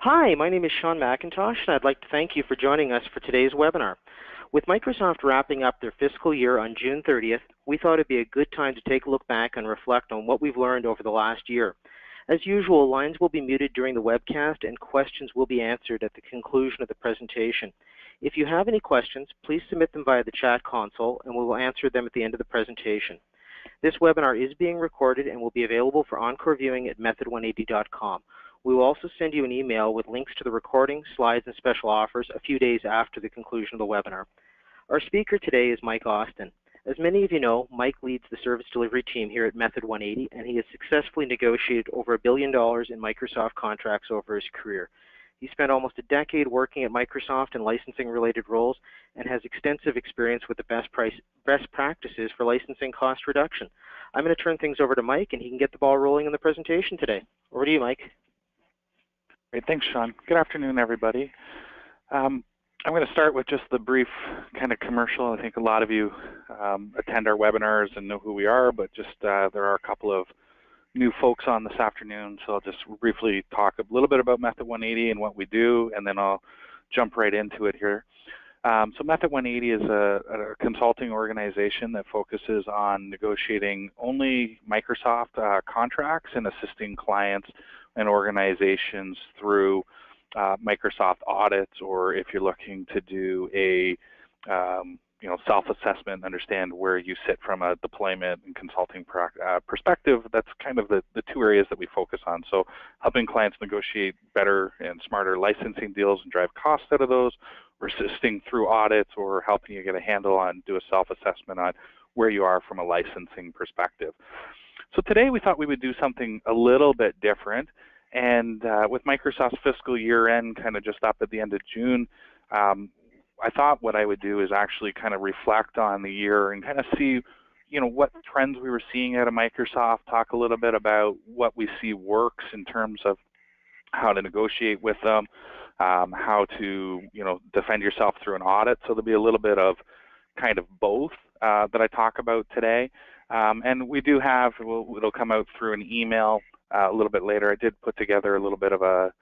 Hi, my name is Sean McIntosh, and I'd like to thank you for joining us for today's webinar. With Microsoft wrapping up their fiscal year on June 30th, we thought it'd be a good time to take a look back and reflect on what we've learned over the last year. As usual, lines will be muted during the webcast and questions will be answered at the conclusion of the presentation. If you have any questions, please submit them via the chat console and we will answer them at the end of the presentation. This webinar is being recorded and will be available for encore viewing at method180.com. We will also send you an email with links to the recording, slides, and special offers a few days after the conclusion of the webinar. Our speaker today is Mike Austin. As many of you know, Mike leads the service delivery team here at Method 180, and he has successfully negotiated over $1 billion in Microsoft contracts over his career. He spent almost a decade working at Microsoft in licensing-related roles and has extensive experience with the best practices for licensing cost reduction. I'm going to turn things over to Mike, and he can get the ball rolling in the presentation today. Over to you, Mike. Great, thanks, Sean. Good afternoon, everybody. I'm going to start with just the brief kind of commercial. I think a lot of you attend our webinars and know who we are, but just there are a couple of new folks on this afternoon, so I'll just briefly talk a little bit about Method 180 and what we do, and then I'll jump right into it here. So Method 180 is a consulting organization that focuses on negotiating only Microsoft contracts and assisting clients and organizations through Microsoft audits, or if you're looking to do a self-assessment, understand where you sit from a deployment and consulting perspective. That's kind of the two areas that we focus on. So helping clients negotiate better and smarter licensing deals and drive costs out of those, or assisting through audits, or helping you get a handle on, do a self-assessment on where you are from a licensing perspective. So today we thought we would do something a little bit different, and with Microsoft's fiscal year end kind of just up at the end of June, I thought what I would do is actually kind of reflect on the year and kind of see, what trends we were seeing out of Microsoft, talk a little bit about what we see works in terms of how to negotiate with them, how to, defend yourself through an audit. So there'll be a little bit of kind of both that I talk about today. And we do have, it'll come out through an email a little bit later. I did put together a little bit of a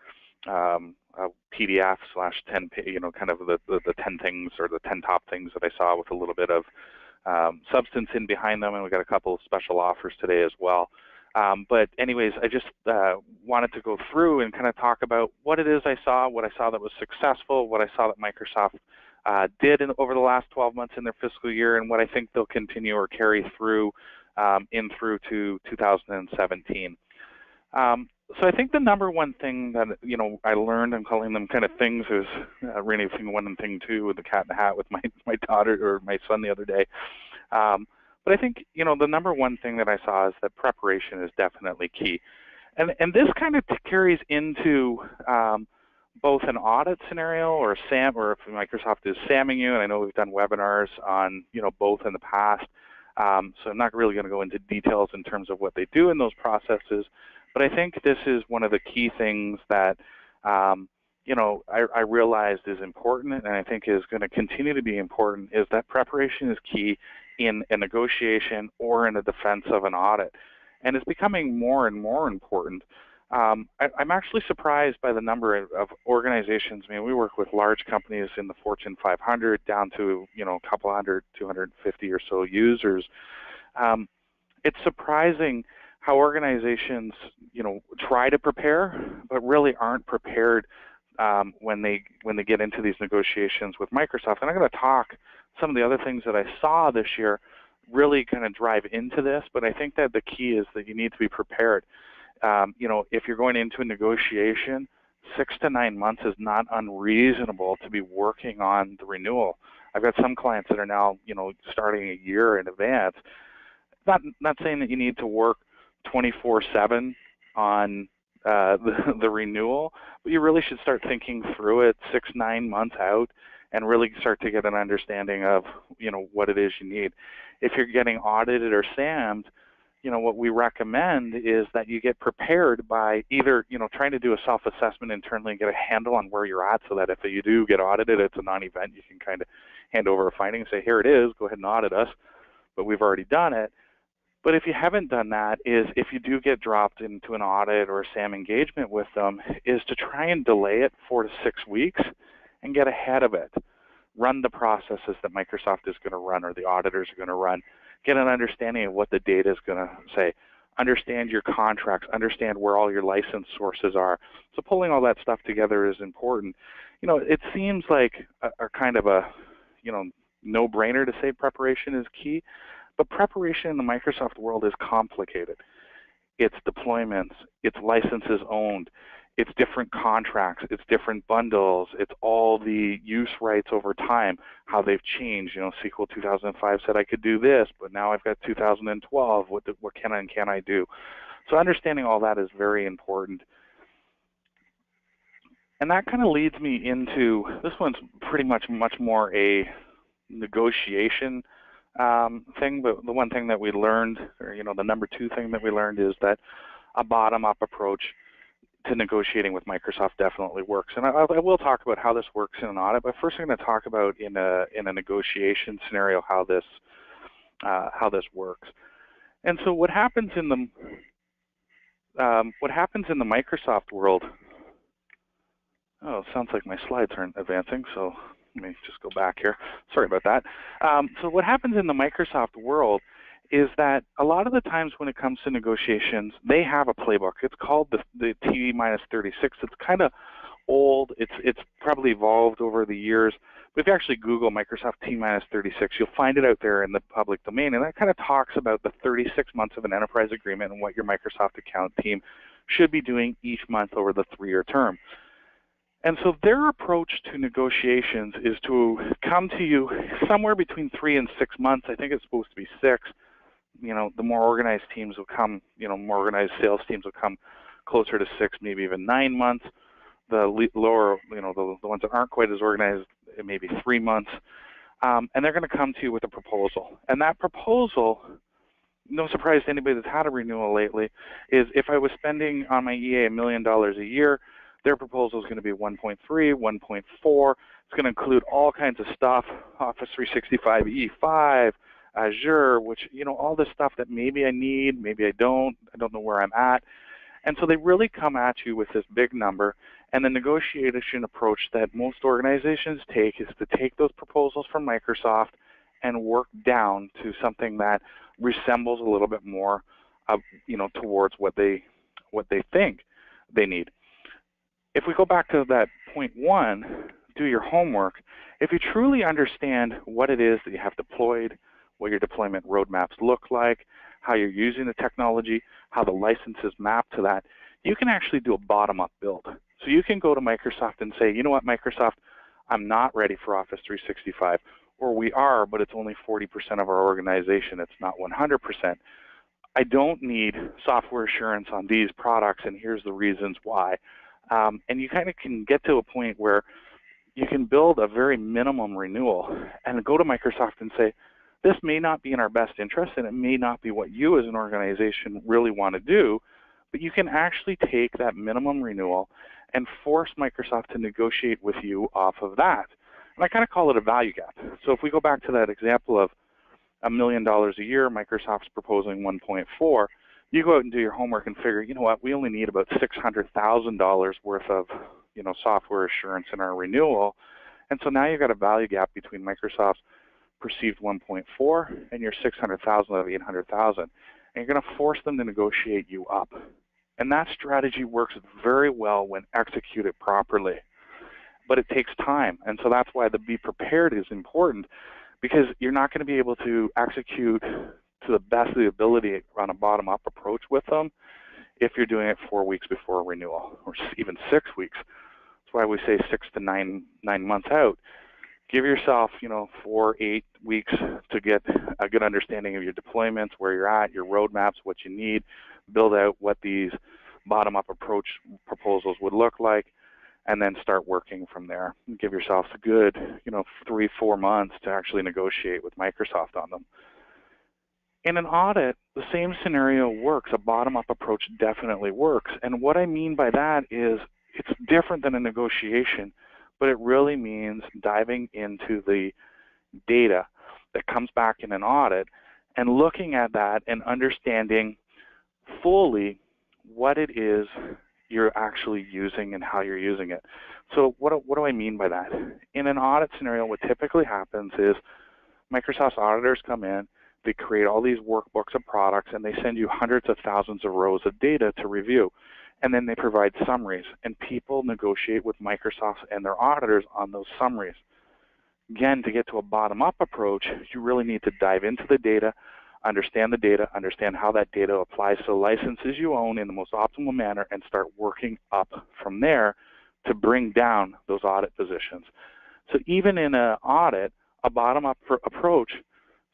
PDF / 10, kind of the 10 things or the 10 top things that I saw with a little bit of substance in behind them, and we got a couple of special offers today as well. But anyways, I just wanted to go through and kind of talk about what it is I saw, what I saw that was successful, what I saw that Microsoft did over the last 12 months in their fiscal year, and what I think they'll continue or carry through through to 2017. So I think the number one thing that I learned, I'm calling them kind of things, is really thing one and thing two with the cat in the hat with my daughter or my son the other day. But I think the number one thing that I saw is that preparation is definitely key, and this kind of carries into both an audit scenario or a SAM, or if Microsoft is SAMing you, and I know we've done webinars on both in the past. So I'm not really going to go into details in terms of what they do in those processes. But I think this is one of the key things that, I realized is important, and I think is going to continue to be important, is that preparation is key in a negotiation or in a defense of an audit. And it's becoming more and more important. I'm actually surprised by the number of organizations. I mean, we work with large companies in the Fortune 500 down to, a couple hundred, 250 or so users. It's surprising how organizations, try to prepare, but really aren't prepared when they get into these negotiations with Microsoft. And I'm going to talk some of the other things that I saw this year really kind of drive into this, but I think that the key is that you need to be prepared. If you're going into a negotiation, 6 to 9 months is not unreasonable to be working on the renewal. I've got some clients that are now, starting a year in advance. Not saying that you need to work 24/7 on the renewal, but you really should start thinking through it 6-9 months out and really start to get an understanding of what it is you need. If you're getting audited or SAMmed, what we recommend is that you get prepared by either trying to do a self-assessment internally and get a handle on where you're at, so that if you do get audited, it's a non-event. You can kind of hand over a finding and say, here it is, go ahead and audit us, but we've already done it. But if you haven't done that, is if you do get dropped into an audit or a SAM engagement with them, is to try and delay it 4 to 6 weeks and get ahead of it. Run the processes that Microsoft is going to run or the auditors are going to run. Get an understanding of what the data is going to say. Understand your contracts. Understand where all your license sources are. So pulling all that stuff together is important. It seems like a kind of a, no-brainer to say preparation is key, but preparation in the Microsoft world is complicated. It's deployments, it's licenses owned, it's different contracts, it's different bundles, it's all the use rights over time, how they've changed. SQL 2005 said I could do this, but now I've got 2012. What can and can I do? So understanding all that is very important. And that kind of leads me into, this one's pretty much more a negotiation thing, but the one thing that we learned, or the number 2 thing that we learned, is that a bottom-up approach to negotiating with Microsoft definitely works. And I will talk about how this works in an audit, but first I'm going to talk about in a negotiation scenario how this works. And so what happens in the Microsoft world? Oh, it sounds like my slides aren't advancing, so let me just go back here. Sorry about that. So what happens in the Microsoft world is that a lot of the times when it comes to negotiations, they have a playbook. It's called the T-36. It's kind of old. It's probably evolved over the years. But if you actually Google Microsoft T-36, you'll find it out there in the public domain. And that kind of talks about the 36 months of an enterprise agreement and what your Microsoft account team should be doing each month over the 3-year term. And so their approach to negotiations is to come to you somewhere between 3 and 6 months. I think it's supposed to be 6. The more organized teams will come, more organized sales teams will come closer to 6, maybe even 9 months. The lower, the ones that aren't quite as organized, maybe 3 months. And they're going to come to you with a proposal. And that proposal, no surprise to anybody that's had a renewal lately, is if I was spending on my EA $1 million a year, their proposal is going to be 1.3, 1.4. It's going to include all kinds of stuff, Office 365 E5, Azure, which, all this stuff that maybe I need, maybe I don't know where I'm at. And so they really come at you with this big number. And the negotiation approach that most organizations take is to take those proposals from Microsoft and work down to something that resembles a little bit more, towards what they think they need. If we go back to that point 1, do your homework. If you truly understand what it is that you have deployed, what your deployment roadmaps look like, how you're using the technology, how the licenses map to that, you can actually do a bottom-up build. So you can go to Microsoft and say, you know what, Microsoft, I'm not ready for Office 365. Or we are, but it's only 40% of our organization. It's not 100%. I don't need software assurance on these products, and here's the reasons why. And you kind of can get to a point where you can build a very minimum renewal and go to Microsoft and say, this may not be in our best interest, and it may not be what you as an organization really want to do, but you can actually take that minimum renewal and force Microsoft to negotiate with you off of that. And I kind of call it a value gap. So if we go back to that example of $1 million a year, Microsoft's proposing 1.4, you go out and do your homework and figure, you know what, we only need about $600,000 worth of, software assurance in our renewal. And so now you've got a value gap between Microsoft's perceived 1.4 and your 600,000 of 800,000. And you're going to force them to negotiate you up. And that strategy works very well when executed properly. But it takes time. And so that's why the be prepared is important, because you're not going to be able to execute to the best of the ability on a bottom-up approach with them if you're doing it 4 weeks before a renewal, or even 6 weeks. That's why we say 6 to 9 months out. Give yourself, 4, 8 weeks to get a good understanding of your deployments, where you're at, your roadmaps, what you need, build out what these bottom-up approach proposals would look like, and then start working from there. Give yourself a good, 3, 4 months to actually negotiate with Microsoft on them. In an audit, the same scenario works. A bottom-up approach definitely works. And what I mean by that is it's different than a negotiation, but it really means diving into the data that comes back in an audit and looking at that and understanding fully what it is you're actually using and how you're using it. So what do I mean by that? In an audit scenario, what typically happens is Microsoft's auditors come in, they create all these workbooks of products, and they send you hundreds of thousands of rows of data to review. And then they provide summaries, and people negotiate with Microsoft and their auditors on those summaries. Again, to get to a bottom-up approach, you really need to dive into the data, understand how that data applies to the licenses you own in the most optimal manner, and start working up from there to bring down those audit positions. So even in an audit, a bottom-up approach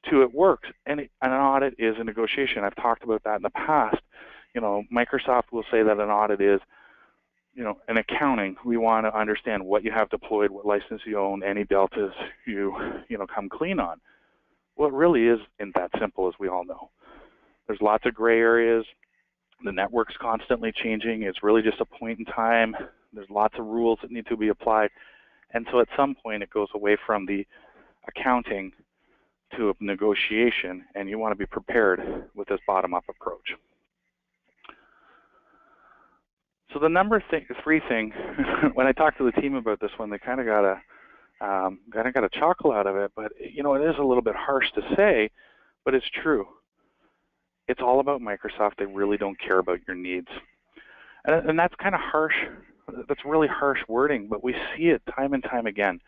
to it works, and an audit is a negotiation. I've talked about that in the past. Microsoft will say that an audit is, an accounting. We want to understand what you have deployed, what license you own, any deltas you come clean on. Well, it really isn't that simple, as we all know. There's lots of gray areas. The network's constantly changing. It's really just a point in time. There's lots of rules that need to be applied. And so at some point, it goes away from the accounting to a negotiation, and you want to be prepared with this bottom-up approach. So the number three thing, when I talked to the team about this one, they kind of got a chuckle out of it, but it is a little bit harsh to say, but it's true. It's all about Microsoft. They really don't care about your needs. And that's kind of harsh. That's really harsh wording, but we see it time and time again.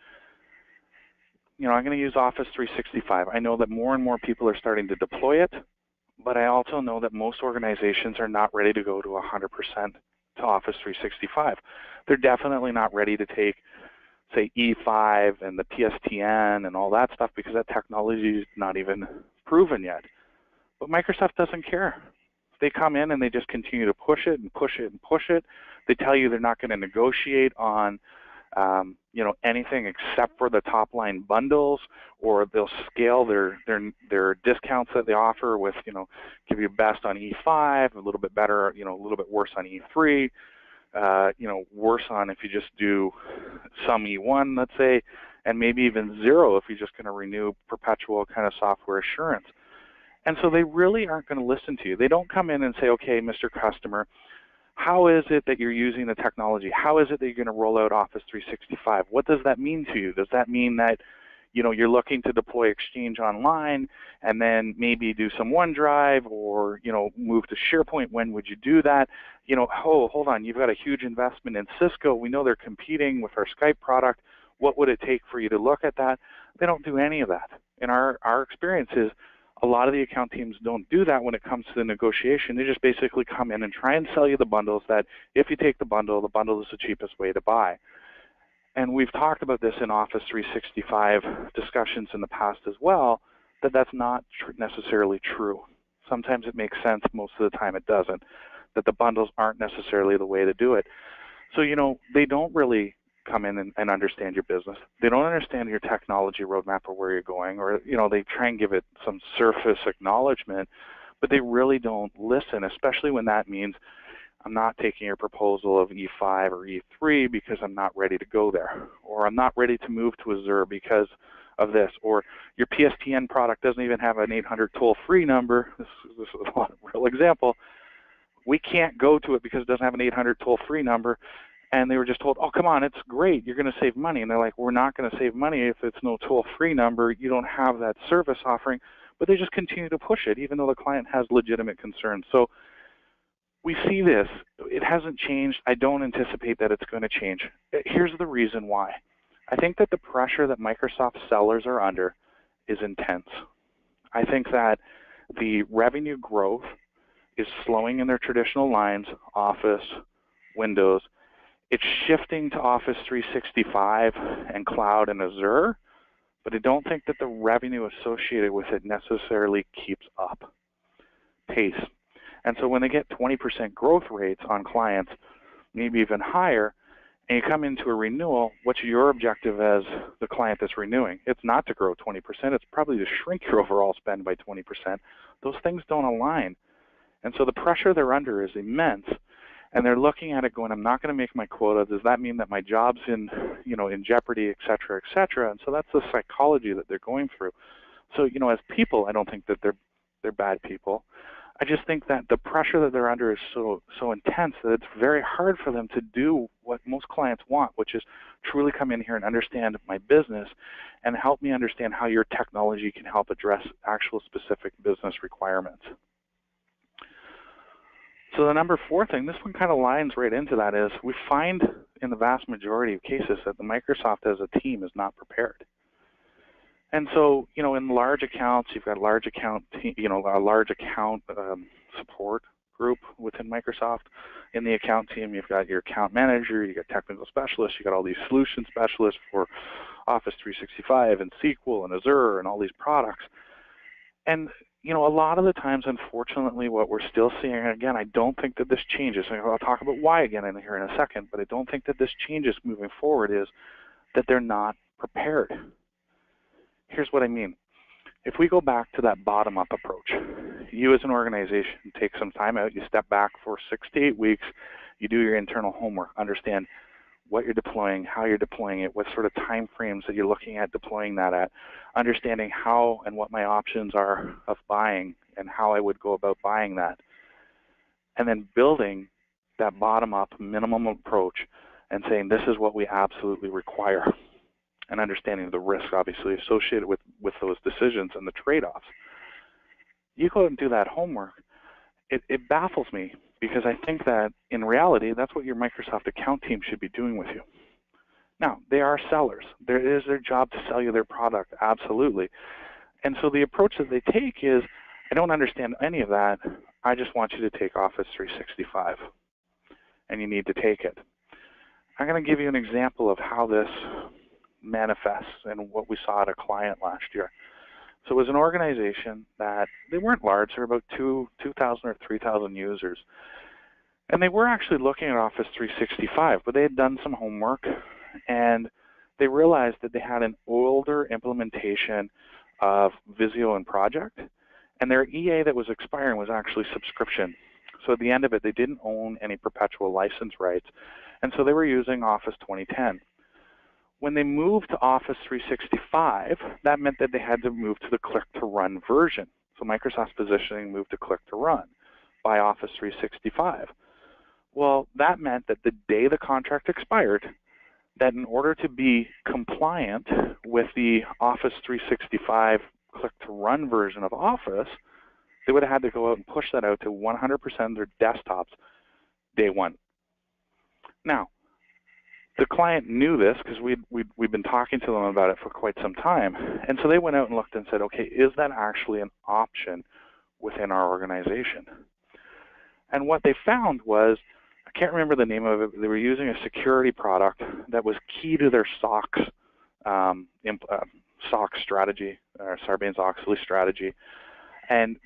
I'm going to use Office 365. I know that more and more people are starting to deploy it, but I also know that most organizations are not ready to go to 100% to Office 365. They're definitely not ready to take, say, E5 and the PSTN and all that stuff because that technology is not even proven yet. But Microsoft doesn't care. They come in and they just continue to push it and push it and push it. They tell you they're not going to negotiate on anything except for the top line bundles, or they'll scale their discounts that they offer with, give you best on E5, a little bit better, a little bit worse on E3, worse on if you just do some E1, let's say, and maybe even zero if you're just going to renew perpetual kind of software assurance. And so they really aren't going to listen to you. They don't come in and say, okay, Mr. Customer, how is it that you're using the technology? How is it that you're going to roll out Office 365? What does that mean to you? Does that mean that you're looking to deploy Exchange Online and then maybe do some OneDrive or move to SharePoint? When would you do that? Hold on, you've got a huge investment in Cisco. We know they're competing with our Skype product. What would it take for you to look at that? They don't do any of that. In our experience is a lot of the account teams don't do that when it comes to the negotiation. They just basically come in and try and sell you the bundles that if you take the bundle is the cheapest way to buy. And we've talked about this in Office 365 discussions in the past as well, that that's not necessarily true. Sometimes it makes sense, most of the time it doesn't, that the bundles aren't necessarily the way to do it. So, they don't really come in and understand your business. They don't understand your technology roadmap or where you're going, or they try and give it some surface acknowledgement, but they really don't listen, especially when that means I'm not taking your proposal of E5 or E3 because I'm not ready to go there, or I'm not ready to move to Azure because of this, or your PSTN product doesn't even have an 800 toll-free number. This is a real example. We can't go to it because it doesn't have an 800 toll-free number. And they were just told, oh, come on, it's great, you're going to save money. And they're like, we're not going to save money if it's no toll-free number. You don't have that service offering. But they just continue to push it, even though the client has legitimate concerns. So we see this. It hasn't changed. I don't anticipate that it's going to change. Here's the reason why. I think that the pressure that Microsoft sellers are under is intense. I think that the revenue growth is slowing in their traditional lines, Office, Windows. It's shifting to Office 365 and Cloud and Azure, but I don't think that the revenue associated with it necessarily keeps up pace. And so when they get 20% growth rates on clients, maybe even higher, and you come into a renewal, what's your objective as the client that's renewing? It's not to grow 20%. It's probably to shrink your overall spend by 20%. Those things don't align. And so the pressure they're under is immense. And they're looking at it going, I'm not going to make my quota. Does that mean that my job's in jeopardy, et cetera, et cetera? And so that's the psychology that they're going through. So, as people, I don't think that they're they're bad people. I just think that the pressure that they're under is so intense that it's very hard for them to do what most clients want, which is truly come in here and understand my business and help me understand how your technology can help address actual specific business requirements. So the number 4 thing, this one kind of lines right into that, is we find in the vast majority of cases that the Microsoft as a team is not prepared. And so, in large accounts, you've got a large account support group within Microsoft. In the account team, you've got your account manager, you've got technical specialists, you've got all these solution specialists for Office 365 and SQL and Azure and all these products. And, a lot of the times, unfortunately, what we're still seeing, and again, I don't think that this changes, and I'll talk about why again in here in a second, but I don't think that this changes moving forward, is that they're not prepared. Here's what I mean. If we go back to that bottom-up approach, you as an organization take some time out, you step back for 6 to 8 weeks, you do your internal homework, understand what you're deploying, how you're deploying it, what sort of time frames that you're looking at deploying that at, understanding how and what my options are of buying and how I would go about buying that, and then building that bottom-up minimum approach and saying this is what we absolutely require, and understanding the risks obviously associated with those decisions and the trade-offs. You go out and do that homework. It baffles me, because I think that in reality, that's what your Microsoft account team should be doing with you. Now, they are sellers. It is their job to sell you their product, absolutely. And so the approach that they take is, I don't understand any of that. I just want you to take Office 365, and you need to take it. I'm going to give you an example of how this manifests and what we saw at a client last year. So it was an organization that, they weren't large, they were about 2,000 or 3,000 users. And they were actually looking at Office 365, but they had done some homework, and they realized that they had an older implementation of Visio and Project, and their EA that was expiring was actually subscription. So at the end of it, they didn't own any perpetual license rights, and so they were using Office 2010. When they moved to Office 365, that meant that they had to move to the click-to-run version. So Microsoft's positioning moved to click-to-run by Office 365. Well, that meant that the day the contract expired, that in order to be compliant with the Office 365 click-to-run version of Office, they would have had to go out and push that out to 100% of their desktops day one. Now, the client knew this because we'd been talking to them about it for quite some time. And so they went out and looked and said, okay, is that actually an option within our organization? And what they found was, I can't remember the name of it, but they were using a security product that was key to their SOX strategy, or Sarbanes-Oxley strategy. And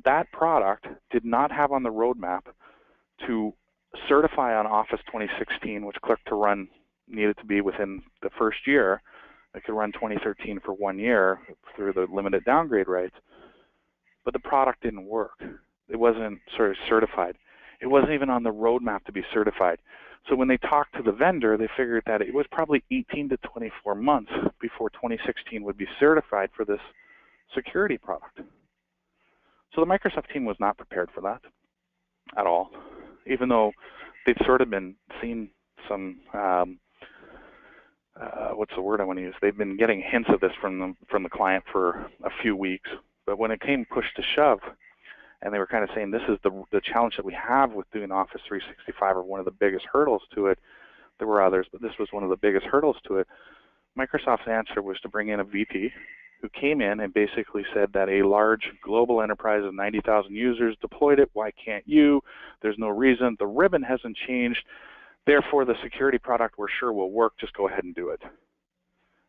that product did not have on the roadmap to certify on Office 2016, which click-to-run needed to be within the first year. They could run 2013 for 1 year through the limited downgrade rights, but the product didn't work. It wasn't sort of certified. It wasn't even on the roadmap to be certified. So when they talked to the vendor, they figured that it was probably 18 to 24 months before 2016 would be certified for this security product. So the Microsoft team was not prepared for that at all, even though they'd sort of been seeing some, what's the word I want to use? They've been getting hints of this from the client for a few weeks. But when it came push to shove, and they were kind of saying this is the challenge that we have with doing Office 365, or one of the biggest hurdles to it. There were others, but this was one of the biggest hurdles to it. Microsoft's answer was to bring in a VP who came in and basically said that a large global enterprise of 90,000 users deployed it. Why can't you? There's no reason. The ribbon hasn't changed. Therefore, the security product we're sure will work. Just go ahead and do it.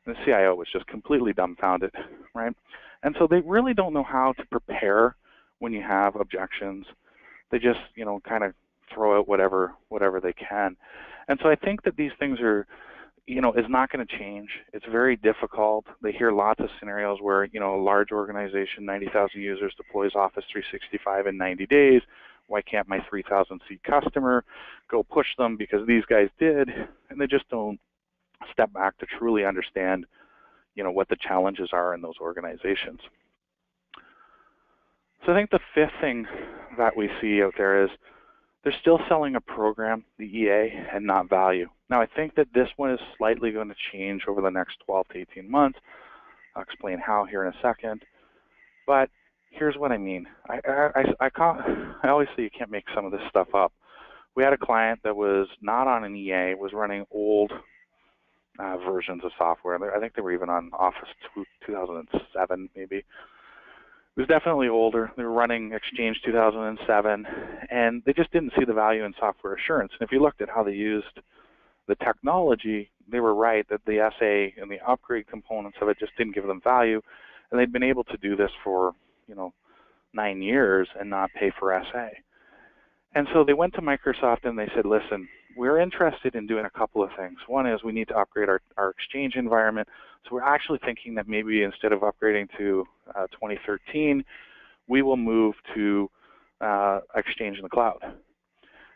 And the CIO was just completely dumbfounded, right? And so they really don't know how to prepare when you have objections. They just, kind of throw out whatever they can. And so I think that these things are, is not going to change. It's very difficult. They hear lots of scenarios where, a large organization, 90,000 users, deploys Office 365 in 90 days. Why can't my 3,000 seat customer go push them because these guys did? And they just don't step back to truly understand, what the challenges are in those organizations. So I think the fifth thing that we see out there is they're still selling a program, the EA, and not value. Now, I think that this one is slightly going to change over the next 12 to 18 months. I'll explain how here in a second. But here's what I mean. I always say you can't make some of this stuff up. We had a client that was not on an EA, was running old versions of software. I think they were even on Office 2007, maybe. It was definitely older. They were running Exchange 2007, and they just didn't see the value in software assurance. And if you looked at how they used the technology, they were right that the SA and the upgrade components of it just didn't give them value, and they'd been able to do this for 9 years and not pay for SA. And so they went to Microsoft and they said, listen, we're interested in doing a couple of things. One is we need to upgrade our Exchange environment. So we're actually thinking that maybe instead of upgrading to 2013, we will move to Exchange in the cloud.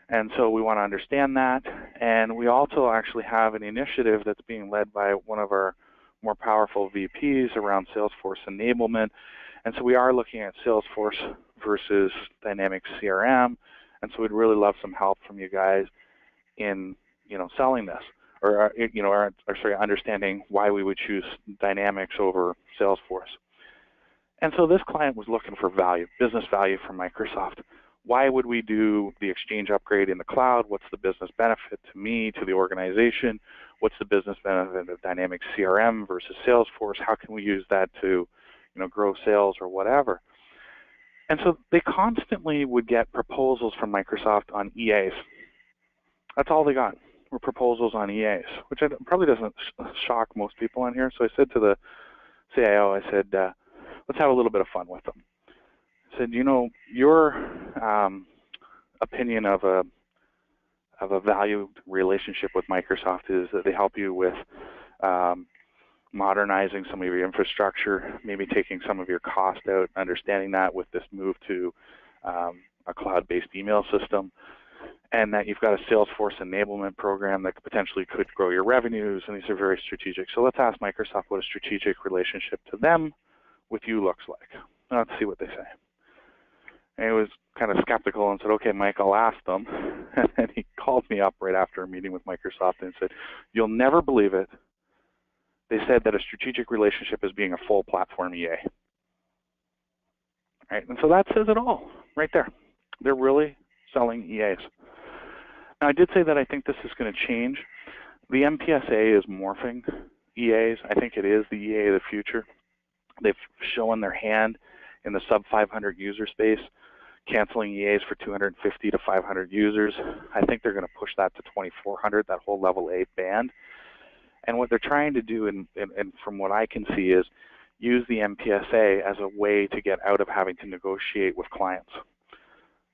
And so we want to understand that. And we also actually have an initiative that's being led by one of our more powerful VPs around Salesforce enablement. And so we are looking at Salesforce versus Dynamics CRM. And so we'd really love some help from you guys in, selling this, or understanding why we would choose Dynamics over Salesforce. And so this client was looking for value, business value from Microsoft. Why would we do the Exchange upgrade in the cloud? What's the business benefit to me, to the organization? What's the business benefit of Dynamics CRM versus Salesforce? How can we use that to, grow sales or whatever? And so they constantly would get proposals from Microsoft on EAs. That's all they got, were proposals on EAs, which probably doesn't shock most people on here. So I said to the CIO, I said, let's have a little bit of fun with them. I said, your opinion of a valued relationship with Microsoft is that they help you with modernizing some of your infrastructure, maybe taking some of your cost out, understanding that with this move to a cloud-based email system, and that you've got a Salesforce enablement program that potentially could grow your revenues, and these are very strategic. So let's ask Microsoft what a strategic relationship to them with you looks like. Let's see what they say. And he was kind of skeptical and said, okay, Mike, I'll ask them. And then he called me up right after a meeting with Microsoft and said, you'll never believe it. They said that a strategic relationship is being a full platform EA. Right? And so that says it all right there. They're really selling EAs. Now, I did say that I think this is going to change. The MPSA is morphing EAs. I think it is the EA of the future. They've shown their hand in the sub 500 user space, canceling EAs for 250 to 500 users. I think they're going to push that to 2400, that whole level 8 band. And what they're trying to do, and from what I can see, is use the MPSA as a way to get out of having to negotiate with clients.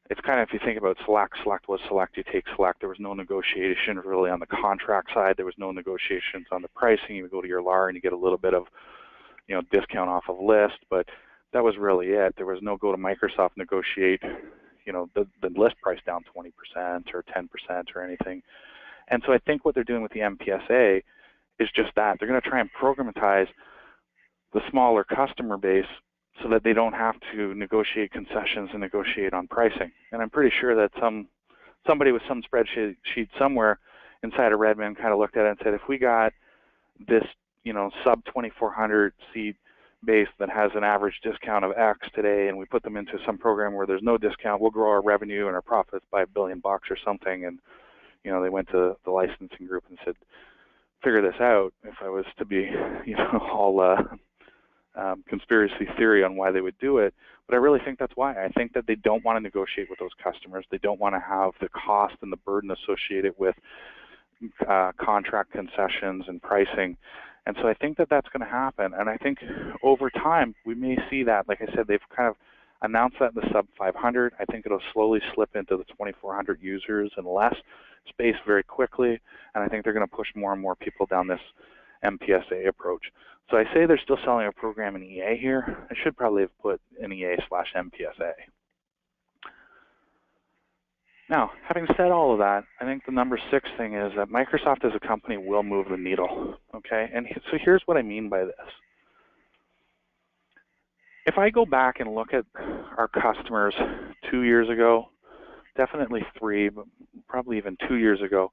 It's kind of, if you think about Select was Select, you take Select. There was no negotiation really on the contract side. There was no negotiations on the pricing. You would go to your LAR and you get a little bit of, discount off of list, but that was really it. There was no go to Microsoft negotiate, the list price down 20% or 10% or anything. And so I think what they're doing with the MPSA is just that. They're going to try and programatize the smaller customer base so that they don't have to negotiate concessions and negotiate on pricing. And I'm pretty sure that somebody with some spreadsheet somewhere inside of Redmond kind of looked at it and said, if we got this, sub 2400 seat base that has an average discount of X today, and we put them into some program where there's no discount, we'll grow our revenue and our profits by $1 billion or something. And they went to the licensing group and said, figure this out. If I was to be, all conspiracy theory on why they would do it, but I really think that's why. I think that they don't want to negotiate with those customers. They don't want to have the cost and the burden associated with contract concessions and pricing. And so I think that that's going to happen. And I think over time, we may see that. Like I said, they've kind of announced that in the sub 500. I think it'll slowly slip into the 2400 users and less space very quickly. And I think they're going to push more and more people down this MPSA approach. So I say they're still selling a program in EA here. I should probably have put an EA/MPSA. Now, having said all of that, I think the number 6 thing is that Microsoft as a company will move the needle, okay? And so here's what I mean by this. If I go back and look at our customers 2 years ago, definitely 3, but probably even 2 years ago,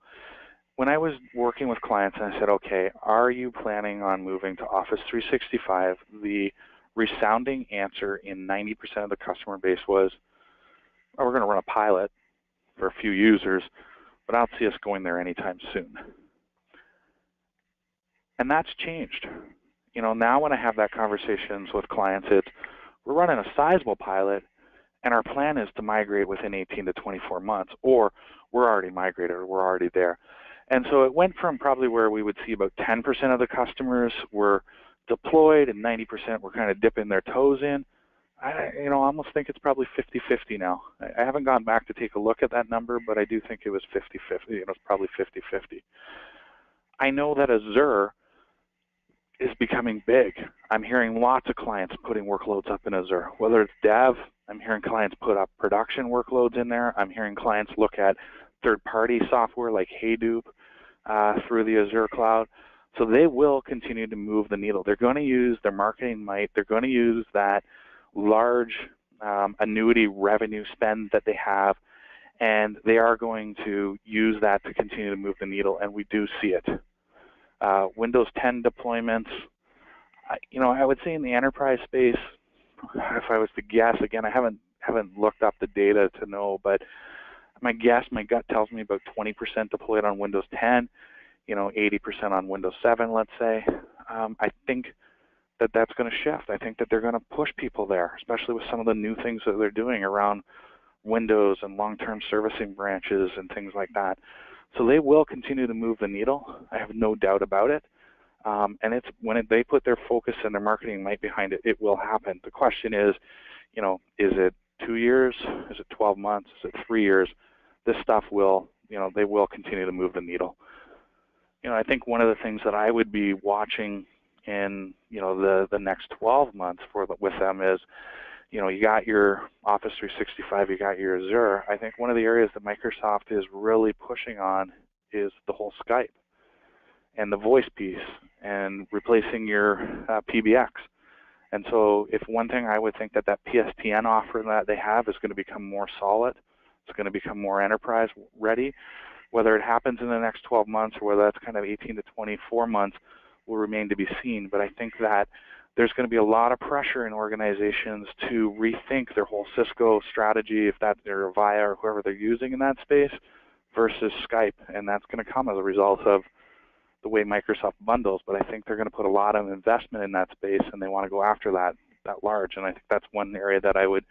when I was working with clients and I said, okay, are you planning on moving to Office 365? The resounding answer in 90% of the customer base was, oh, we're going to run a pilot for a few users, but I don't see us going there anytime soon. And that's changed. Now when I have that conversations with clients, we're running a sizable pilot, and our plan is to migrate within 18 to 24 months, or we're already migrated, or we're already there. And so it went from probably where we would see about 10% of the customers were deployed and 90% were kind of dipping their toes in. I almost think it's probably 50-50 now. I haven't gone back to take a look at that number, but I do think it was 50-50. It's probably 50-50. I know that Azure is becoming big. I'm hearing lots of clients putting workloads up in Azure. Whether it's dev, I'm hearing clients put up production workloads in there. I'm hearing clients look at third-party software like Hadoop through the Azure cloud. So they will continue to move the needle. They're going to use their marketing might. They're going to use that large annuity revenue spend that they have, and they are going to use that to continue to move the needle, and we do see it. Windows 10 deployments, I would say in the enterprise space, if I was to guess, again, I haven't looked up the data to know, but my gut tells me about 20% deployed on Windows 10, 80% on Windows 7, let's say. I think that's going to shift. I think that they're going to push people there, especially with some of the new things that they're doing around Windows and long-term servicing branches and things like that. So they will continue to move the needle. I have no doubt about it. And it's when they put their focus and their marketing might behind it, it will happen. The question is, is it 2 years? Is it 12 months? Is it 3 years? This stuff will, they will continue to move the needle. I think one of the things that I would be watching in, the next 12 months with them is, you got your Office 365, you got your Azure. I think one of the areas that Microsoft is really pushing on is the whole Skype and the voice piece and replacing your PBX. And so if one thing I would think that PSTN offer that they have is going to become more solid, it's going to become more enterprise ready. Whether it happens in the next 12 months or whether that's kind of 18 to 24 months will remain to be seen. But I think that there's going to be a lot of pressure in organizations to rethink their whole Cisco strategy, if that's their Avaya or whoever they're using in that space, versus Skype. And that's going to come as a result of the way Microsoft bundles. But I think they're going to put a lot of investment in that space, and they want to go after that large. And I think that's one area that I would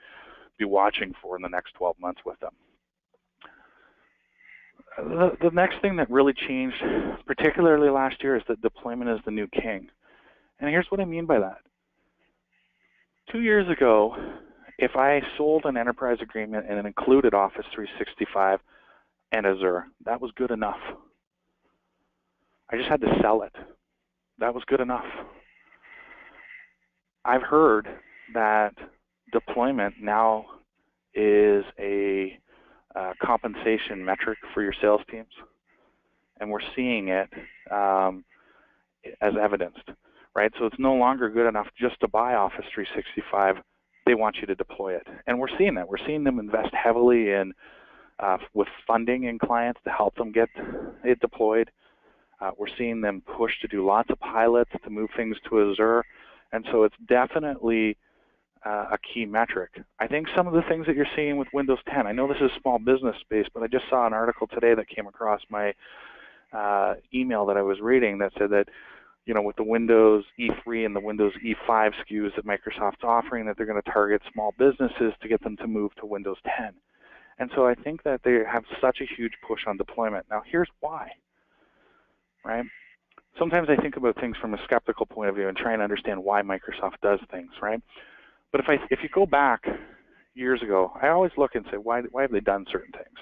be watching for in the next 12 months with them. The next thing that really changed, particularly last year, is that deployment is the new king. And here's what I mean by that. 2 years ago, if I sold an enterprise agreement and it included Office 365 and Azure, that was good enough. I just had to sell it. That was good enough. I've heard that deployment now is a compensation metric for your sales teams, and we're seeing it as evidenced, right? So it's no longer good enough just to buy Office 365. They want you to deploy it, and we're seeing that. We're seeing them invest heavily in with funding in clients to help them get it deployed. We're seeing them push to do lots of pilots to move things to Azure, and so it's definitely a key metric. I think some of the things that you're seeing with Windows 10, I know this is small business space, but I just saw an article today that came across my email that I was reading that said that, with the Windows E3 and the Windows E5 SKUs that Microsoft's offering, that they're going to target small businesses to get them to move to Windows 10. And so I think that they have such a huge push on deployment. Now, here's why, right? Sometimes I think about things from a skeptical point of view and try and understand why Microsoft does things, right? But if you go back years ago, I always look and say, why have they done certain things?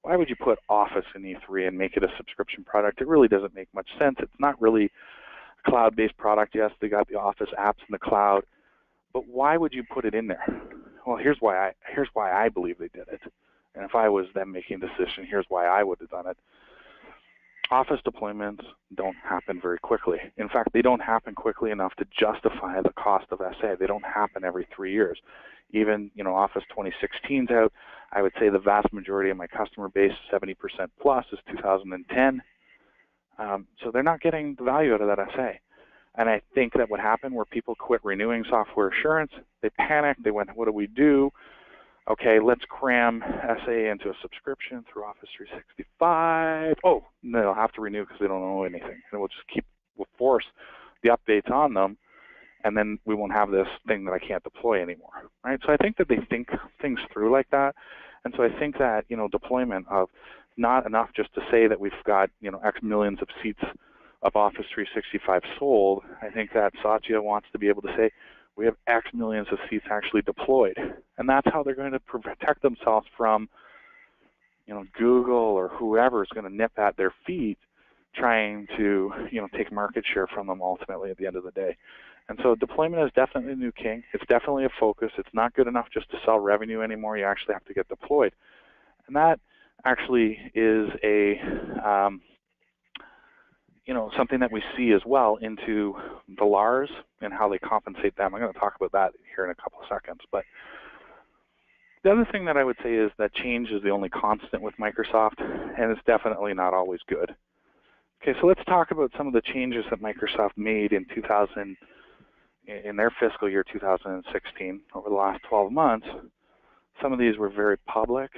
Why would you put Office in E3 and make it a subscription product? It really doesn't make much sense. It's not really a cloud-based product. Yes, they got the Office apps in the cloud, but why would you put it in there? Well, here's why I believe they did it. And if I was them making a decision, here's why I would have done it. Office deployments don't happen very quickly. In fact, they don't happen quickly enough to justify the cost of SA. They don't happen every 3 years. Even, Office 2016's out. I would say the vast majority of my customer base, 70% plus, is 2010. So they're not getting the value out of that SA. And I think that what happened where people quit renewing software assurance, they panicked, they went, what do we do? Okay, let's cram SA into a subscription through Office 365. Oh, no, they'll have to renew because they don't know anything. And we'll force the updates on them, and then we won't have this thing that I can't deploy anymore, right? So I think that they think things through like that. And so I think that, deployment of not enough just to say that we've got, X millions of seats of Office 365 sold. I think that Satya wants to be able to say, we have X millions of seats actually deployed. And that's how they're going to protect themselves from, Google or whoever is going to nip at their feet trying to, take market share from them ultimately at the end of the day. And so deployment is definitely the new king. It's definitely a focus. It's not good enough just to sell revenue anymore. You actually have to get deployed. And that actually is a something that we see as well into the LARs and how they compensate them. I'm going to talk about that here in a couple of seconds. But the other thing that I would say is that change is the only constant with Microsoft, and it's definitely not always good. Okay, so let's talk about some of the changes that Microsoft made in their fiscal year 2016 over the last 12 months. Some of these were very public.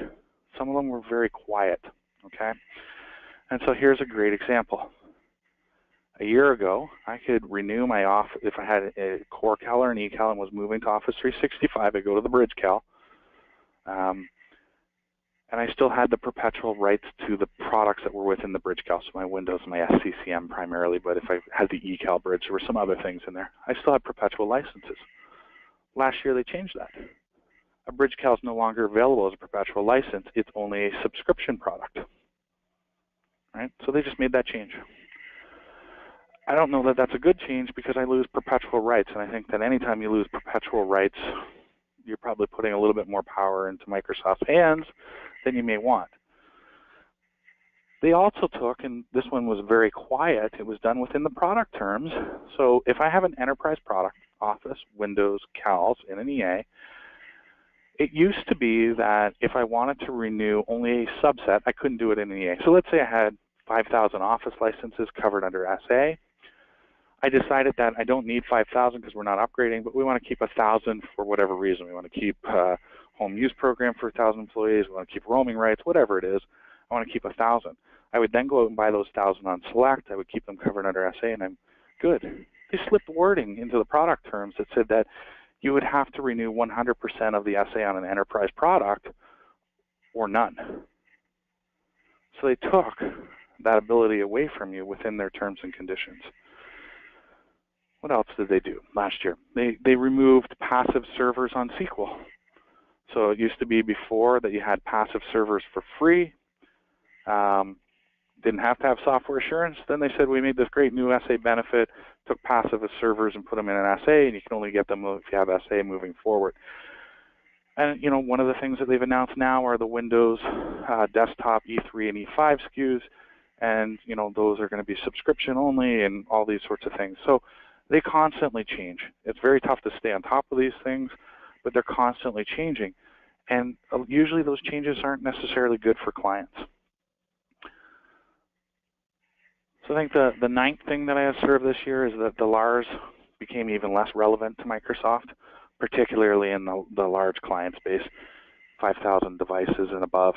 Some of them were very quiet, okay? And so here's a great example. A year ago, I could renew my Office. If I had a Core Cal or an eCal and was moving to Office 365, I'd go to the Bridge Cal. And I still had the perpetual rights to the products that were within the Bridge Cal, so my Windows and my SCCM primarily, but if I had the eCal Bridge, there were some other things in there. I still had perpetual licenses. Last year, they changed that. A Bridge Cal is no longer available as a perpetual license. It's only a subscription product, right? So they just made that change. I don't know that that's a good change because I lose perpetual rights, and I think that anytime you lose perpetual rights, you're probably putting a little bit more power into Microsoft's hands than you may want. They also took, and this one was very quiet, it was done within the product terms. So if I have an enterprise product, Office, Windows, Cals, and an EA, it used to be that if I wanted to renew only a subset, I couldn't do it in an EA. So let's say I had 5,000 Office licenses covered under SA. I decided that I don't need 5,000 because we're not upgrading, but we want to keep 1,000 for whatever reason. We want to keep home use program for 1,000 employees. We want to keep roaming rights, whatever it is. I want to keep 1,000. I would then go out and buy those 1,000 on Select. I would keep them covered under SA, and I'm good. They slipped wording into the product terms that said that you would have to renew 100% of the SA on an enterprise product or none. So they took that ability away from you within their terms and conditions. What else did they do last year? They removed passive servers on SQL. So it used to be before that you had passive servers for free, didn't have to have software assurance. Then they said we made this great new SA benefit, took passive servers and put them in an SA, and you can only get them if you have SA moving forward. And one of the things that they've announced now are the Windows desktop E3 and E5 SKUs, and those are going to be subscription only and all these sorts of things. So they constantly change. It's very tough to stay on top of these things, but they're constantly changing. And usually those changes aren't necessarily good for clients. So I think the ninth thing that I observed this year is that the LARs became even less relevant to Microsoft, particularly in the large client space, 5,000 devices and above.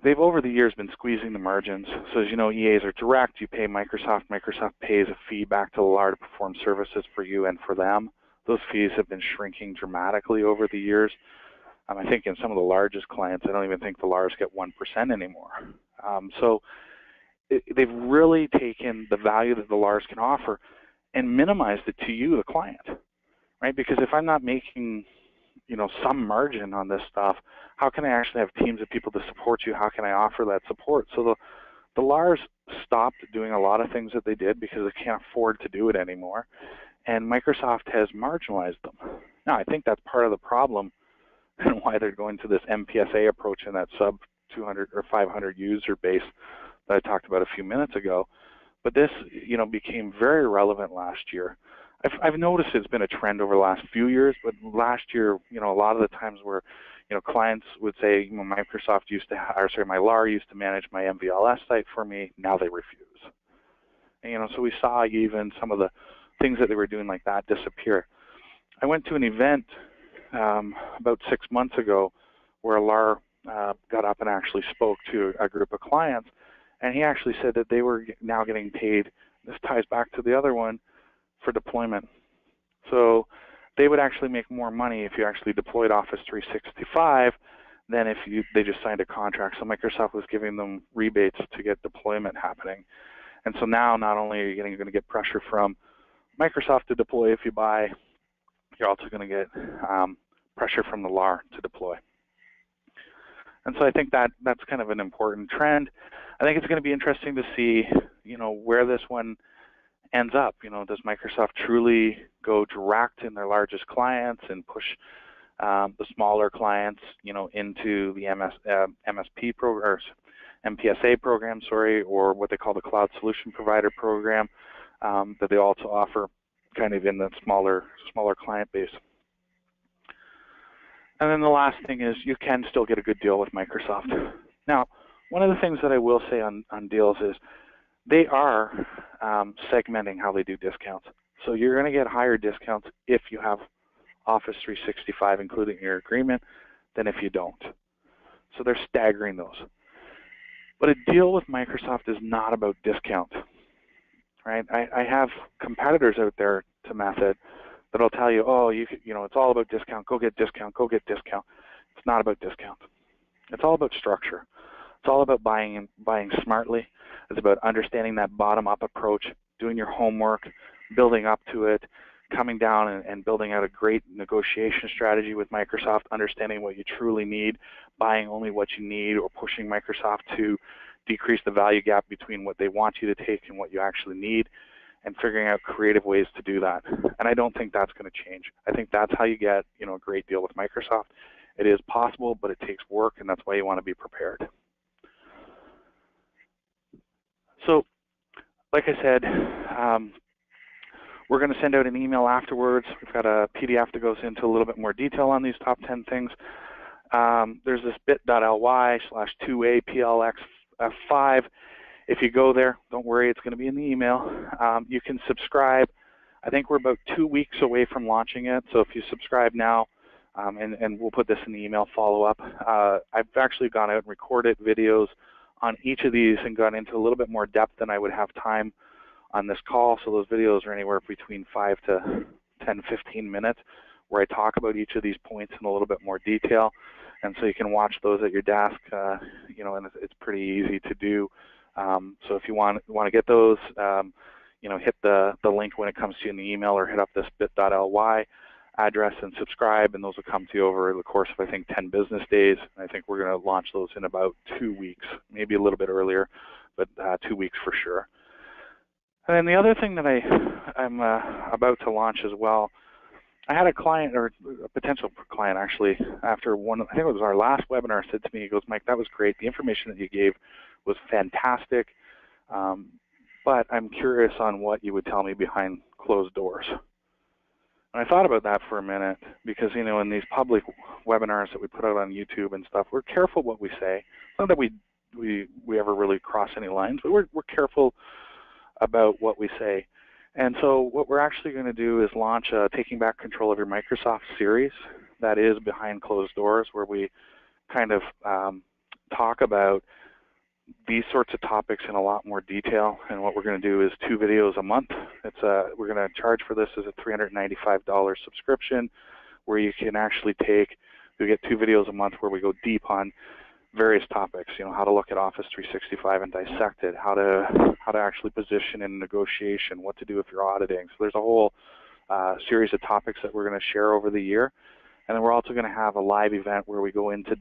They've over the years been squeezing the margins. So as you know, EAs are direct. You pay Microsoft. Microsoft pays a fee back to the LAR to perform services for you and for them. Those fees have been shrinking dramatically over the years. I think in some of the largest clients, I don't even think the LARs get 1% anymore. They've really taken the value that the LARs can offer and minimized it to you, the client, right? Because if I'm not making some margin on this stuff, how can I actually have teams of people to support you? How can I offer that support? So the LARs stopped doing a lot of things that they did because they can't afford to do it anymore, and Microsoft has marginalized them. Now, I think that's part of the problem and why they're going to this MPSA approach in that sub 200 or 500 user base that I talked about a few minutes ago. But this, became very relevant last year. I've noticed it's been a trend over the last few years, but last year, a lot of the times where, clients would say, Microsoft used to, my LAR used to manage my MVLS site for me. Now they refuse. And, so we saw even some of the things that they were doing like that disappear. I went to an event about 6 months ago where a LAR got up and actually spoke to a group of clients, and he actually said that they were now getting paid, this ties back to the other one, for deployment. So they would actually make more money if you actually deployed Office 365 than if they just signed a contract. So Microsoft was giving them rebates to get deployment happening. And so now not only are you going to get pressure from Microsoft to deploy if you buy, you're also going to get pressure from the LAR to deploy. And so I think that's kind of an important trend. I think it's going to be interesting to see, where this one ends up. Does Microsoft truly go direct in their largest clients and push the smaller clients, into the MSP program, or MPSA program, or what they call the Cloud Solution Provider program that they also offer, kind of in the smaller client base. And then the last thing is you can still get a good deal with Microsoft. Now, one of the things that I will say on deals is they are segmenting how they do discounts. So you're going to get higher discounts if you have Office 365 included in your agreement than if you don't. So they're staggering those. But a deal with Microsoft is not about discount, right? I have competitors out there to Method that'll tell you, oh, it's all about discount. Go get discount. Go get discount. It's not about discount. It's all about structure. It's all about buying smartly. It's about understanding that bottom-up approach, doing your homework, building up to it, coming down and building out a great negotiation strategy with Microsoft, understanding what you truly need, buying only what you need, or pushing Microsoft to decrease the value gap between what they want you to take and what you actually need, and figuring out creative ways to do that. And I don't think that's going to change. I think that's how you get, a great deal with Microsoft. It is possible, but it takes work, and that's why you want to be prepared. So, like I said, we're going to send out an email afterwards. We've got a PDF that goes into a little bit more detail on these top 10 things. There's this bit.ly/2APLX5. If you go there, don't worry, it's going to be in the email. You can subscribe. I think we're about 2 weeks away from launching it, so if you subscribe now, and we'll put this in the email follow-up. I've actually gone out and recorded videos on each of these and gone into a little bit more depth than I would have time on this call, so those videos are anywhere between 5 to 10, 15 minutes where I talk about each of these points in a little bit more detail, and so you can watch those at your desk, and it's pretty easy to do. So if you want to get those, hit the link when it comes to you in the email, or hit up this bit.ly address and subscribe, and those will come to you over the course of, I think, 10 business days. I think we're going to launch those in about 2 weeks, maybe a little bit earlier, but 2 weeks for sure. And then the other thing that I'm about to launch as well, I had a client, or a potential client actually, after I think it was our last webinar, said to me, he goes, Mike, that was great. The information that you gave was fantastic, but I'm curious on what you would tell me behind closed doors. And I thought about that for a minute, because, in these public webinars that we put out on YouTube and stuff, we're careful what we say. Not that we ever really cross any lines, but we're careful about what we say. And so what we're actually going to do is launch a Taking Back Control of Your Microsoft series that is behind closed doors, where we kind of talk about these sorts of topics in a lot more detail. And what we're going to do is 2 videos a month. We're going to charge for this as a $395 subscription, where you can actually we get 2 videos a month where we go deep on various topics, how to look at Office 365 and dissect it, how to actually position in negotiation, what to do if you're auditing. So there's a whole series of topics that we're going to share over the year. And then we're also going to have a live event where we go into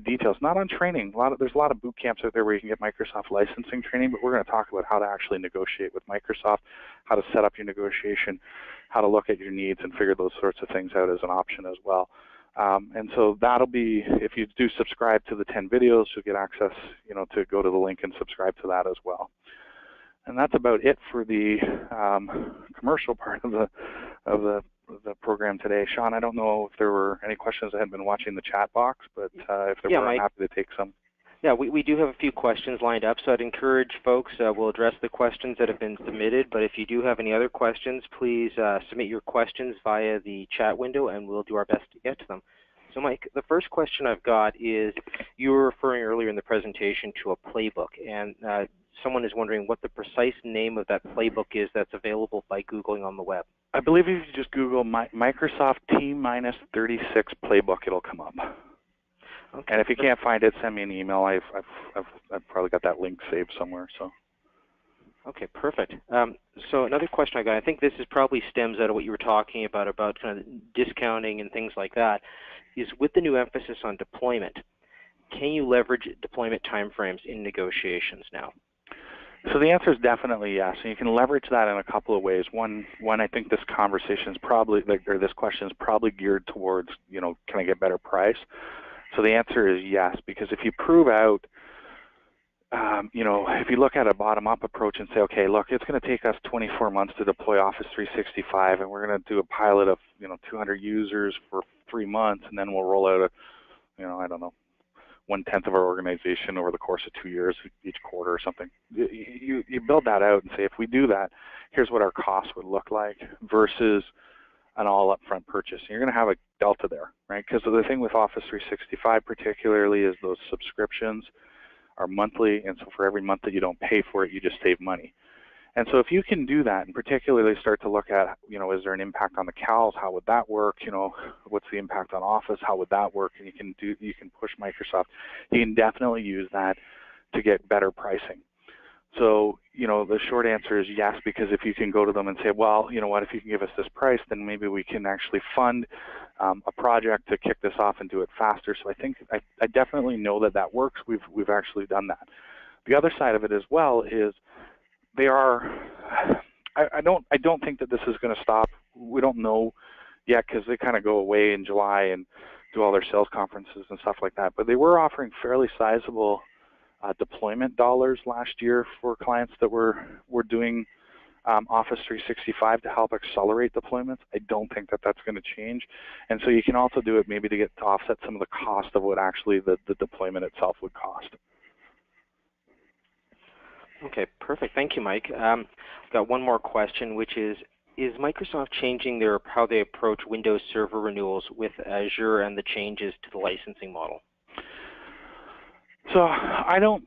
details, not on training. There's a lot of boot camps out there where you can get Microsoft licensing training, but we're going to talk about how to actually negotiate with Microsoft, how to set up your negotiation, how to look at your needs and figure those sorts of things out as an option as well. And so that'll be, if you do subscribe to the 10 videos, you'll get access, to go to the link and subscribe to that as well. And that's about it for the commercial part of the program today. Sean, I don't know if there were any questions. I hadn't been watching the chat box, but if there were, I'm happy to take some. Yeah, we do have a few questions lined up, so I'd encourage folks, we'll address the questions that have been submitted, but if you do have any other questions, please submit your questions via the chat window and we'll do our best to get to them. So Mike, the first question I've got is, you were referring earlier in the presentation to a playbook, and someone is wondering what the precise name of that playbook is that's available by Googling on the web. I believe if you just Google Microsoft T-36 playbook, it'll come up. Okay. And if you can't find it, send me an email. I've probably got that link saved somewhere. So. Okay, perfect. So another question I got, I think this is probably stems out of what you were talking about kind of discounting and things like that, is with the new emphasis on deployment, can you leverage deployment timeframes in negotiations now? So the answer is definitely yes, and you can leverage that in a couple of ways. One, I think this conversation is probably, or this question is probably geared towards, can I get better price? So the answer is yes, because if you prove out, if you look at a bottom-up approach and say, okay, look, it's going to take us 24 months to deploy Office 365, and we're going to do a pilot of, 200 users for 3 months, and then we'll roll out I don't know, 1/10 of our organization over the course of 2 years, each quarter or something. You build that out and say, if we do that, here's what our costs would look like versus an all upfront purchase. And you're going to have a delta there, right? Because the thing with Office 365 particularly is those subscriptions are monthly, and so for every month that you don't pay for it, you just save money. And so if you can do that and particularly start to look at, is there an impact on the CALs? How would that work? What's the impact on Office? How would that work? And you can push Microsoft. You can definitely use that to get better pricing. So, the short answer is yes, because if you can go to them and say, well, you know what, if you can give us this price, then maybe we can actually fund a project to kick this off and do it faster. So I think I definitely know that works. We've actually done that. The other side of it as well is they are, I don't think that this is going to stop. We don't know yet because they kind of go away in July and do all their sales conferences and stuff like that. But they were offering fairly sizable deployment dollars last year for clients that were doing Office 365 to help accelerate deployments. I don't think that that's going to change. And so you can also do it maybe to get to offset some of the cost of what actually the deployment itself would cost. Okay, perfect. Thank you, Mike. I've got one more question, which is Microsoft changing how they approach Windows Server renewals with Azure and the changes to the licensing model? So I don't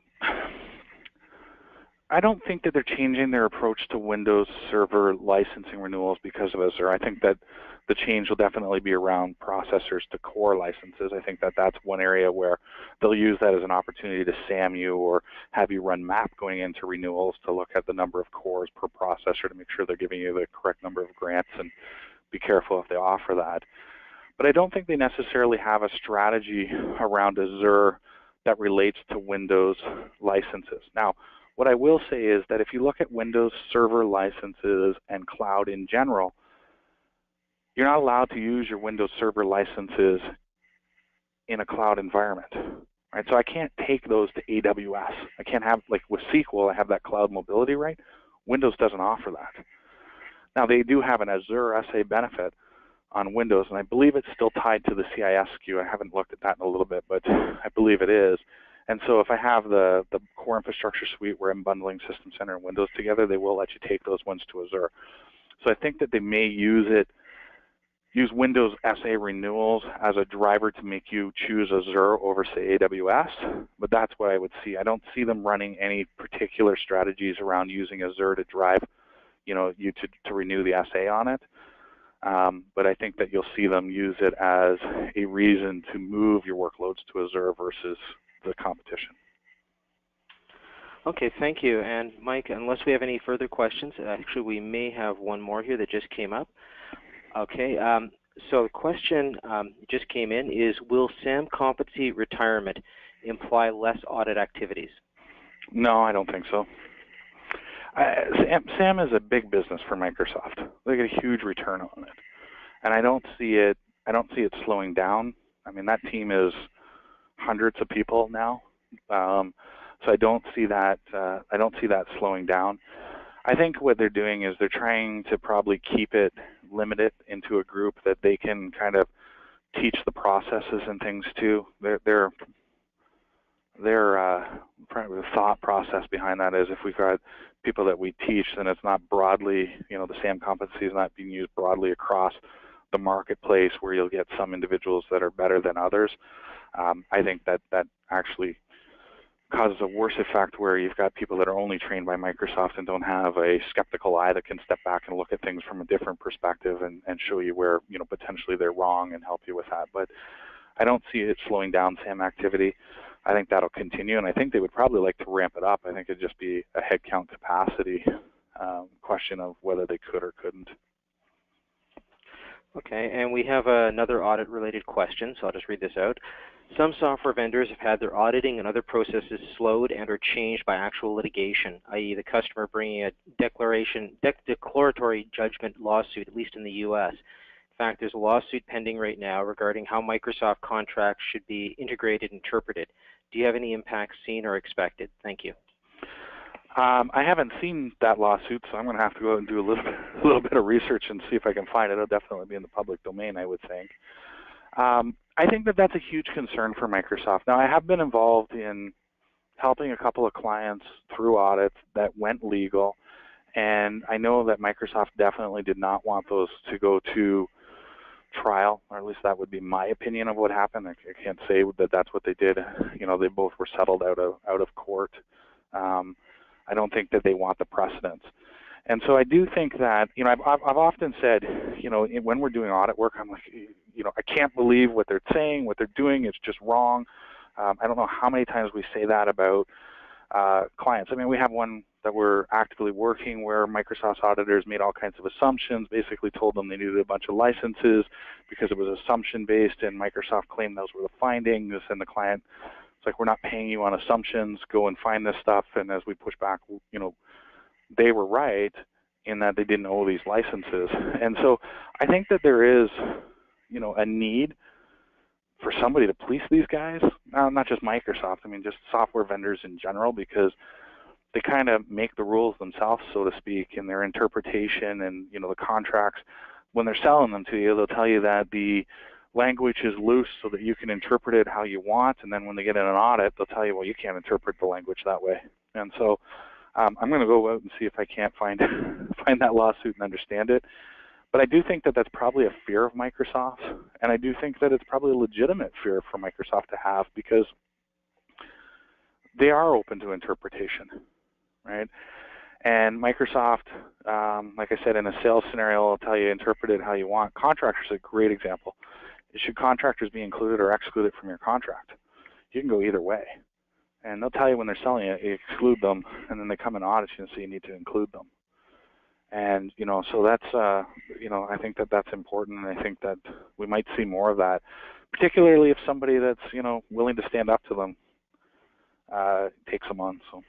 think that they're changing their approach to Windows Server licensing renewals because of Azure. I think that the change will definitely be around processors to core licenses. I think that that's one area where they'll use that as an opportunity to SAM you or have you run map going into renewals to look at the number of cores per processor to make sure they're giving you the correct number of grants, and be careful if they offer that. But I don't think they necessarily have a strategy around Azure that relates to Windows licenses. Now, what I will say is that if you look at Windows Server licenses and cloud in general, you're not allowed to use your Windows Server licenses in a cloud environment, right? So I can't take those to AWS. I can't have, like with SQL, I have that cloud mobility, right? Windows doesn't offer that. Now, they do have an Azure SA benefit on Windows, and I believe it's still tied to the CIS SKU. I haven't looked at that in a little bit, but I believe it is. And so if I have the core infrastructure suite where I'm bundling System Center and Windows together, they will let you take those ones to Azure. So I think that they may use Windows SA renewals as a driver to make you choose Azure over, say, AWS, but that's what I would see. I don't see them running any particular strategies around using Azure to drive, you to renew the SA on it. But I think that you'll see them use it as a reason to move your workloads to Azure versus the competition. Okay, thank you. And Mike, unless we have any further questions, actually we may have one more here that just came up. Okay, so the question just came in is, will SAM competency retirement imply less audit activities? No, I don't think so. SAM is a big business for Microsoft. They get a huge return on it. And I don't see it I don't see it slowing down. I mean, that team is hundreds of people now, so I don't see that. I don't see that slowing down. I think what they're doing is they're trying to probably keep it limited into a group that they can kind of teach the processes and things to. Their the thought process behind that is if we've got people that we teach, then it's not broadly, the SAM competency is not being used broadly across the marketplace where you'll get some individuals that are better than others. I think that actually causes a worse effect where you've got people that are only trained by Microsoft and don't have a skeptical eye that can step back and look at things from a different perspective and show you where potentially they're wrong and help you with that. But I don't see it slowing down SAM activity. I think that'll continue, and I think they would probably like to ramp it up. I think it'd just be a headcount capacity question of whether they could or couldn't. Okay, and we have another audit-related question, so I'll just read this out. Some software vendors have had their auditing and other processes slowed and or changed by actual litigation, i.e. the customer bringing a declaratory judgment lawsuit, at least in the U.S. In fact, there's a lawsuit pending right now regarding how Microsoft contracts should be integrated and interpreted. Do you have any impacts seen or expected? Thank you. I haven't seen that lawsuit, so I'm going to have to go out and do a little bit of research and see if I can find it. It'll definitely be in the public domain, I would think. I think that that's a huge concern for Microsoft. Now, I have been involved in helping a couple of clients through audits that went legal, and I know that Microsoft definitely did not want those to go to trial, or at least that would be my opinion of what happened. I can't say that that's what they did. They both were settled out of court. I don't think that they want the precedents. And so I do think that, I've often said, when we're doing audit work, I'm like, I can't believe what they're saying, what they're doing, it's just wrong. I don't know how many times we say that about clients. I mean, we have one that we're actively working where Microsoft's auditors made all kinds of assumptions, basically told them they needed a bunch of licenses because it was assumption-based, and Microsoft claimed those were the findings, and the client, it's like, we're not paying you on assumptions, go and find this stuff. And as we push back, they were right in that they didn't owe these licenses. And so I think that there is, a need for somebody to police these guys, not just Microsoft, I mean just software vendors in general, because they kind of make the rules themselves, so to speak, in their interpretation and, the contracts. When they're selling them to you, they'll tell you that the language is loose so that you can interpret it how you want, and then when they get in an audit, they'll tell you, well, you can't interpret the language that way. And so I'm going to go out and see if I can't find that lawsuit and understand it. But I do think that that's probably a fear of Microsoft, and I do think that it's probably a legitimate fear for Microsoft to have, because they are open to interpretation, right? And Microsoft, like I said, in a sales scenario, will tell you interpret it how you want. Contractors are a great example. Should contractors be included or excluded from your contract? You can go either way. And they'll tell you when they're selling it, you exclude them, and then they come and audit you and say you need to include them. And, so that's, I think that that's important, and I think that we might see more of that, particularly if somebody that's, willing to stand up to them takes them on. So.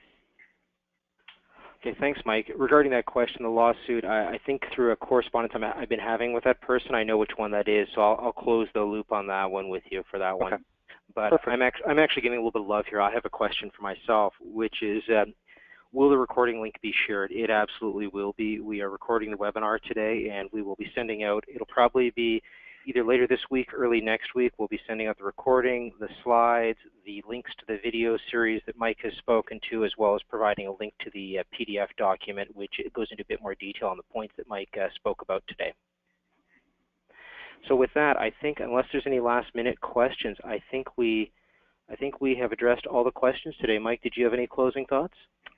Okay, thanks, Mike. Regarding that question, the lawsuit, I think through a correspondence I've been having with that person, I know which one that is, so I'll close the loop on that one with you for that one. Okay. But Perfect. I'm actually giving a little bit of love here. I have a question for myself, which is, will the recording link be shared? It absolutely will be. We are recording the webinar today, and we will be sending out, it'll probably be either later this week, early next week, we'll be sending out the recording, the slides, the links to the video series that Mike has spoken to, as well as providing a link to the PDF document, which it goes into a bit more detail on the points that Mike spoke about today. So with that, I think, unless there's any last-minute questions, I think we have addressed all the questions today. Mike, did you have any closing thoughts?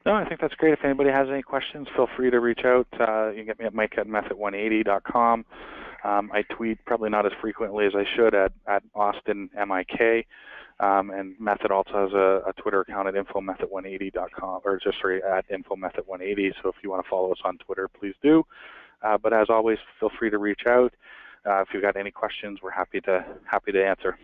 No, I think that's great. If anybody has any questions, feel free to reach out. You can get me at mike@method180.com. I tweet probably not as frequently as I should at AustinMIK. And Method also has a Twitter account at infomethod180.com, or just sorry, at infomethod180. So if you want to follow us on Twitter, please do. But as always, feel free to reach out. If you've got any questions, we're happy to answer.